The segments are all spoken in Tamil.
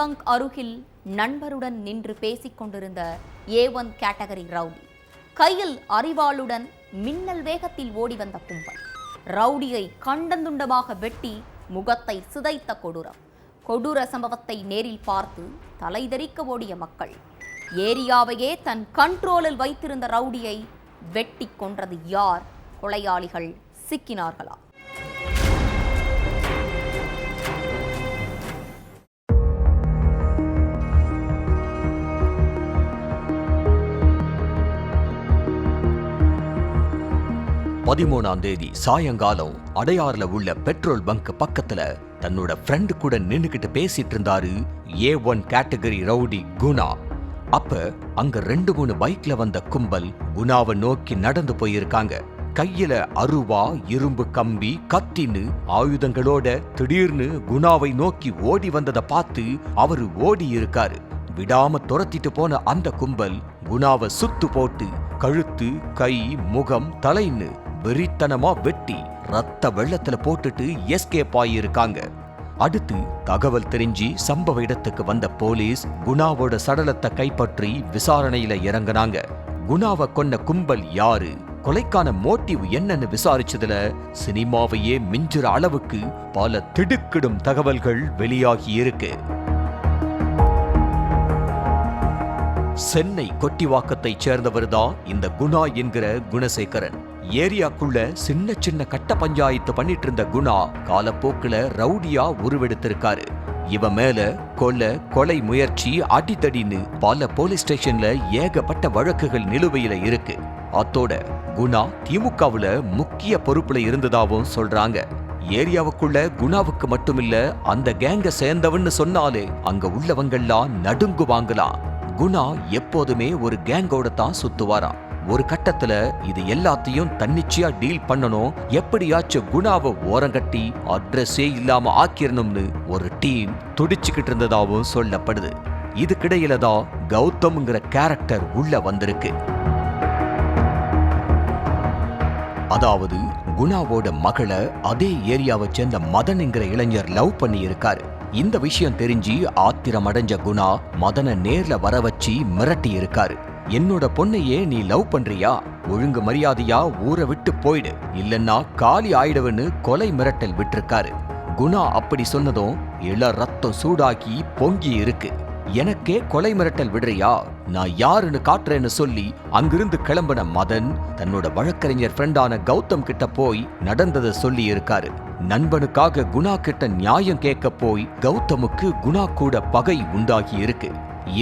பங்க் அருகில் நண்பருடன் நின்று பேசிக் கொண்டிருந்த A1 கேட்டகரி ரவுடி கையில் அரிவாளுடன் மின்னல் வேகத்தில் ஓடி வந்த கும்பல் ரவுடியை கண்டந்துண்டமாக வெட்டி முகத்தை சிதைத்த கொடூர சம்பவத்தை நேரில் பார்த்து தலைதெறிக்க ஓடிய மக்கள். ஏரியாவையே தன் கண்ட்ரோலில் வைத்திருந்த ரவுடியை வெட்டி கொன்றது யார்? கொலையாளிகள் சிக்கினார்களா? தேதி சாயங்காலம் அடையாறுல உள்ள பெட்ரோல் பங்க் பக்கத்துல தன்னோட ஃப்ரெண்டு கூட நின்னுக்கிட்டு பேசிட்டு இருந்தாரு A1 கேட்டகரி ரவுடி குணா. அப்ப அங்க 2-3 பைக்ல வந்த கும்பல் குணாவை நோக்கி நடந்து போயிருக்காங்க. கையில அருவா, இரும்பு கம்பி, கத்தின்னு ஆயுதங்களோட திடீர்னு குணாவை நோக்கி ஓடி வந்ததை பார்த்து அவரு ஓடி இருக்காரு. விடாம துரத்திட்டு போன அந்த கும்பல் குணாவை சுத்து போட்டு கழுத்து, கை, முகம், தலைன்னு வெறித்தனமா வெட்டி ரத்த வெள்ளத்துல போட்டுட்டு எஸ்கேப் ஆகியிருக்காங்க. அடுத்து தகவல் தெரிஞ்சு சம்பவ இடத்துக்கு வந்த போலீஸ் குணாவோட சடலத்தை கைப்பற்றி விசாரணையில இறங்கினாங்க. குணாவை கொன்ன கும்பல் யாரு, கொலைக்கான மோட்டிவ் என்னன்னு விசாரிச்சதுல சினிமாவையே மிஞ்சுற அளவுக்கு பல திடுக்கிடும் தகவல்கள் வெளியாகி இருக்கு. சென்னை கொட்டிவாக்கத்தை சேர்ந்தவர்தான் இந்த குணா என்கிற குணசேகரன். ஏரியாக்குள்ள சின்ன சின்ன கட்ட பஞ்சாயத்து பண்ணிட்டு இருந்த குணா காலப்போக்குல ரவுடியா உருவெடுத்திருக்காரு. இவன் மேல கொலை முயற்சி, அடித்தடின்னு பல போலீஸ் ஸ்டேஷன்ல ஏகப்பட்ட வழக்குகள் நிலுவையில இருக்கு. அத்தோட குணா திமுகவுல முக்கிய பொறுப்புல இருந்ததாவும் சொல்றாங்க. ஏரியாவுக்குள்ள குணாவுக்கு மட்டுமில்ல, அந்த கேங்க சேர்ந்தவன்னு சொன்னாலே அங்க உள்ளவங்கெல்லாம் நடுங்குவாங்களாம். குணா எப்போதுமே ஒரு கேங்கோட தான் சுத்துவாராம். ஒரு கட்டத்துல இது எல்லாத்தையும் தன்னிச்சையா டீல் பண்ணணும், எப்படியாச்சும் குணாவை ஓரங்கட்டி அட்ரஸே இல்லாம ஆக்கிரணும்னு ஒரு டீம் துடிச்சுக்கிட்டு இருந்ததாவும் சொல்லப்படுது. இதுக்கிடையில தான் கௌதம்ங்கிற கேரக்டர் உள்ள வந்திருக்கு. அதாவது குணாவோட மகளை அதே ஏரியாவை சேர்ந்த மதன்ங்கிற இளைஞர் லவ் பண்ணி இருக்காரு. இந்த விஷயம் தெரிஞ்சு ஆத்திரம் அடைஞ்ச குணா மதனை நேர்ல வர வச்சு மிரட்டி இருக்காரு. என்னோட பொண்ணையே நீ லவ் பண்றியா? ஒழுங்கு மரியாதையா ஊரை விட்டு போயிடு, இல்லன்னா காலி ஆயிடுவன்னு கொலை மிரட்டல் விட்டிருக்காரு. குணா அப்படி சொன்னதும் இள ரத்தம் சூடாக்கி பொங்கி இருக்கு. எனக்கே கொலை மிரட்டல் விடுறியா, நான் யாருன்னு காட்டுறேன்னு சொல்லி அங்கிருந்து கிளம்பின மதன் தன்னோட வழக்கறிஞர் ஃப்ரெண்டான கௌதம் கிட்ட போய் நடந்ததை சொல்லி இருக்காரு. நண்பனுக்காக குணா கிட்ட நியாயம் கேட்க போய் கௌதமுக்கு குணா கூட பகை உண்டாகி இருக்கு.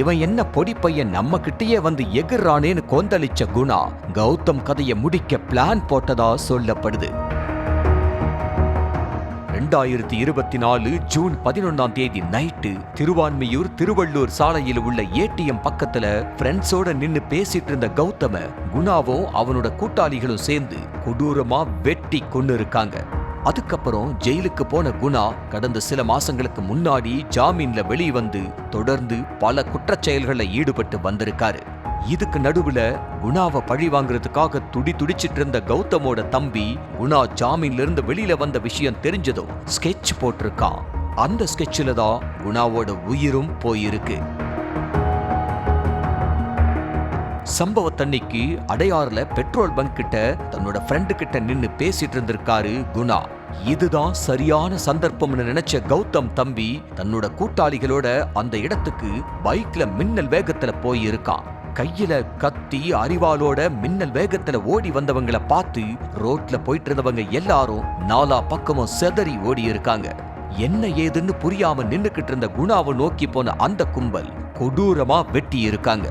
இவன் என்ன பொடி பையன் நம்ம கிட்டயே வந்து எகிர்றானேன்னு கொந்தளிச்ச குணா கௌதம் கதையை முடிக்க பிளான் போட்டதா சொல்லப்படுது. 2024 ஜூன் 11 நைட்டு திருவான்மியூர் திருவள்ளூர் சாலையில் உள்ள ATM பக்கத்துல ஃப்ரெண்ட்ஸோட நின்னு பேசிட்டு இருந்த கௌதம குணாவும் அவனோட கூட்டாளிகளும் சேர்ந்து கொடூரமா வெட்டி கொண்டு இருக்காங்க. அதுக்கப்புறம் ஜெயிலுக்கு போன குணா கடந்த சில மாசங்களுக்கு முன்னாடி ஜாமீன்ல வெளியே வந்து தொடர்ந்து பல குற்றச்செயல்களை ஈடுபட்டு வந்திருக்காரு. இதுக்கு நடுவுல குணாவை பழி வாங்குறதுக்காக துடிச்சிட்டு இருந்த கௌதமோட தம்பி குணா ஜாமீன்ல இருந்து வெளியில வந்த விஷயம் தெரிஞ்சதும் ஸ்கெட்ச் போட்டிருக்கான். அந்த ஸ்கெட்ச்ல தான் குணாவோட உயிரும் போயிருக்கு. சம்பவத்தன்னைக்கு அடையாறுல பெட்ரோல் பங்க் கிட்ட தன்னோட ஃப்ரெண்டு கிட்ட நின்னு பேசிட்டு இருந்திருக்காரு குணா. இதுதான் சரியான சந்தர்ப்பம்னு நினைச்ச கௌதம் தம்பி தன்னோட கூட்டாளிகளோட அந்த இடத்துக்கு பைக்ல மின்னல் வேகத்துல போய் இருக்கான். கையில கத்தி, அரிவாளோட மின்னல் வேகத்துல ஓடி வந்தவங்களை பார்த்து ரோட்ல போயிட்டு இருந்தவங்க எல்லாரும் நாலா பக்கமும் செதறி ஓடி இருக்காங்க. என்ன ஏதுன்னு புரியாம நின்னுக்கிட்டு இருந்த குணாவை நோக்கி போன அந்த கும்பல் கொடூரமா வெட்டி இருக்காங்க.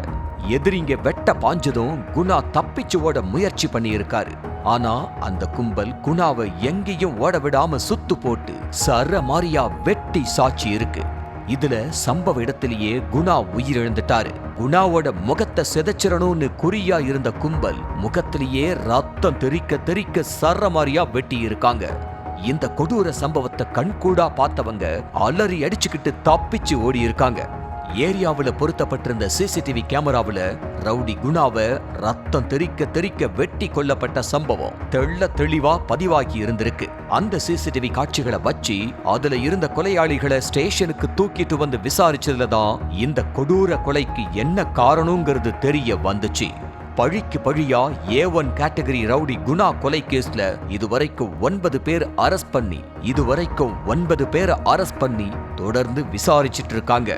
எதிரிங்க வெட்ட பாஞ்சதும் குணா தப்பிச்சு ஓட முயற்சி பண்ணி இருக்காரு. ஆனா அந்த கும்பல் குணாவை எங்கேயும் ஓட விடாம சுத்து போட்டு சரமாரியா வெட்டி சாட்சி இருக்கு. இதுல சம்பவ இடத்திலேயே குணா உயிரிழந்துட்டாரு. குணாவோட முகத்தை சிதைச்சிடணும்னு குறியா இருந்த கும்பல் முகத்திலேயே ரத்தம் தெறிக்க சரமாரியா வெட்டி இருக்காங்க. இந்த கொடூர சம்பவத்தை கண்கூடா பார்த்தவங்க அலறி அடிச்சுக்கிட்டு தப்பிச்சு ஓடி இருக்காங்க. ஏரியாவுல பொருத்தப்பட்டிருந்த சிசிடிவி கேமராவுல ரவுடி குணாவை ரத்தம் தெறிக்க தெறிக்க வெட்டி கொல்லப்பட்ட சம்பவம் தெள்ள தெளிவா பதிவாகி இருந்திருக்கு. அந்த சிசிடிவி காட்சிகளை வச்சு அதுல இருந்த கொலையாளிகளை ஸ்டேஷனுக்கு தூக்கிட்டு வந்து விசாரிச்சதுல தான் இந்த கொடூர கொலைக்கு என்ன காரணங்கிறது தெரிய வந்துச்சு. பழிக்கு பழியா A1 கேட்டகரி ரவுடி குணா கொலை கேஸ்ல இதுவரைக்கும் 9 பேர் அரெஸ்ட் பண்ணி தொடர்ந்து விசாரிச்சிட்டு இருக்காங்க.